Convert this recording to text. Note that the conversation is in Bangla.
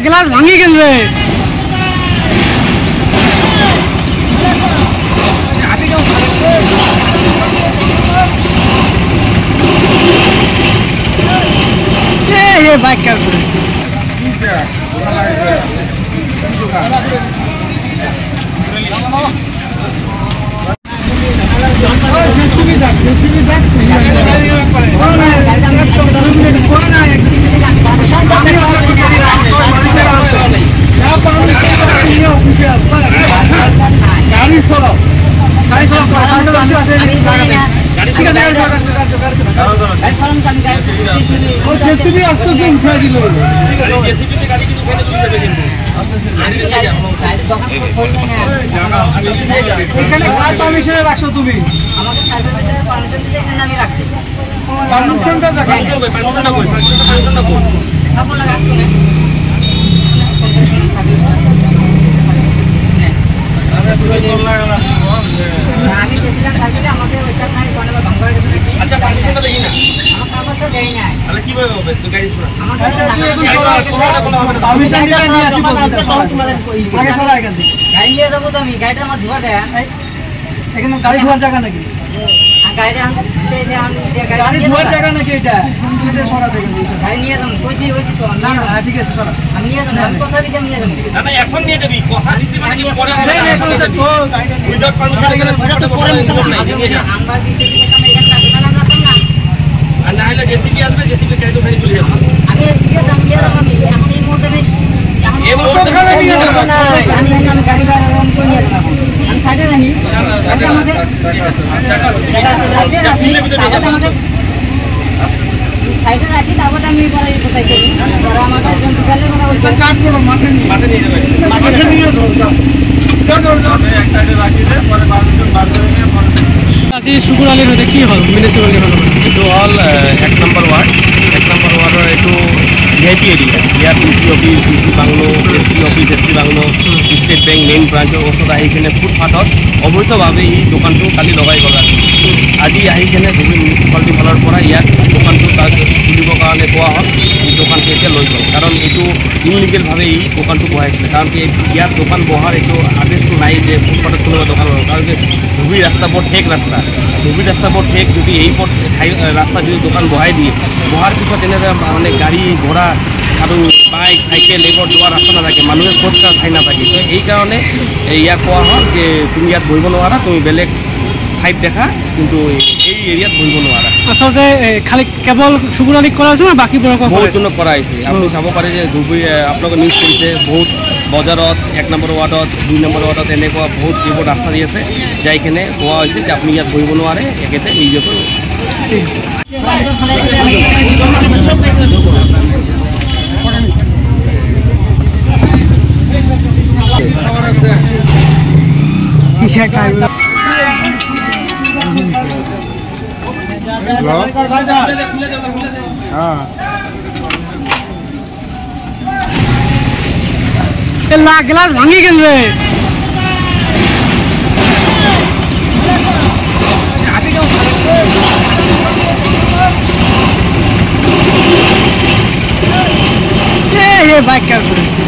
গ্লাস ভাঙি গেল রে। বাইক কার করে তুমি গাড়িটা আমার ধোয়া দেয় এখানে গাড়ি ধোয়ার জায়গা নাকি গাড়িটা গাড়ি ধোয়ার জায়গা নাকি এটা গাড়ি নিয়ে যাবো কইছি কইছি তো না না ঠিক আছে সরা আমি নিয়ে যাবো আমি কথা দিছি আমি নিয়ে যাবো না না এখন নিয়ে যাবি কথা দিছি মানে কি পরে না এখন তো উইদাউট পারমিশন এখানে ফটো পরে নিয়ে যা আমরা দিছি এখানে এখানে না না আর না হলে জেসিবি আসবে জেসিবি গাড়ি তো ফেলে চলে যাবে আমি নিয়ে যাবো আমি এখন এই মুহূর্তে নেই এই মুহূর্তে খালি নিয়ে যাবো না আমি গাড়ি বার রন করে নিয়ে যাবো আমি সাইডে রাখি সাইডে আমাদের সাইডে রাখি সাইডে রাখি তারপর আমি পরে কোথায় করি যারা আমাদের জন্তু ফেলে কথা বলছে কাট করো মাঠে নিয়ে যাবে মাঠে নিয়ে দাও এক সাইডে রাখি দে পরে বারজন বার করে নিয়ে পরে আজি শুকুর আলী রোডে কি হল মিউনিসিপালিটি হল এটো হল 1 নম্বর ওয়ার্ডৰ এটো ভিআইপি এরিয়া ইয়াত DC office DC bungalow SP office SP bungalow State Bank main ব্রাঞ্চৰ ওচৰত আহি কিনে ফুটপাথত অবৈধভাৱে এই দোকানটো কালি লগাই গ'ল আজি আহি কিনে ধুবুৰী মিউনিচিপালিটি ফালৰ পৰা ইয়াত দোকানটো তাক খুলিবৰ কাৰণে কোৱা হ'ল এই দোকানটো এতিয়া লৈ গ'ল কাৰণ এইটো ইনলিগেলভাৱে এই দোকানটো বহাইছিলে কাৰণ ইয়াত দোকান বহাৰ এইটো আদেশটো নাই যে ফুটপাথত কোনোবা দোকান হ'ব কাৰণ ধুবুৰী ৰাস্তা বৰ ঠেক ৰাস্তা ধুবুৰী ৰাস্তা বৰ ঠেক যদি এই ৰাস্তা যদি দোকান বহাই দিয়ে বহাৰ পিছত এনেকৈ মানে গাড়ী ঘোড়া আৰু বাইক চাইকেল এইবোৰ যোৱাৰ ৰাস্তা নাথাকে মানুহে খোজ কাঢ়া ঠাই নাথাকে তো এইকাৰণে ইয়াক কোৱা হ'ল যে তুমি ইয়াত বহিব নোৱাৰা তুমি বেলেগ ঠাইত দেখা কিন্তু এই এৰিয়াত বহিব নোৱাৰা আচলতে খালি কেৱল শুকুৰ আলীক কৰা হৈছে না বাকীবোৰক বহুতজনক কৰা হৈছে আপুনি চাব পাৰে যে ধুবুৰী আপোনালোকে নিউজ কৰিছে বহুত বজাৰত 1 নম্বৰ ওয়াৰ্ডত 2 নম্বৰ ওয়াৰ্ডত এনেকুৱা বহুত যিবোৰ ৰাস্তা দি আছে যাই কিনে কোৱা হৈছে যে আপুনি ইয়াত বহিব নোৱাৰে একেতে নিজে কৰিব গ্লাস ভাঙি গেল রে বাইক কার করে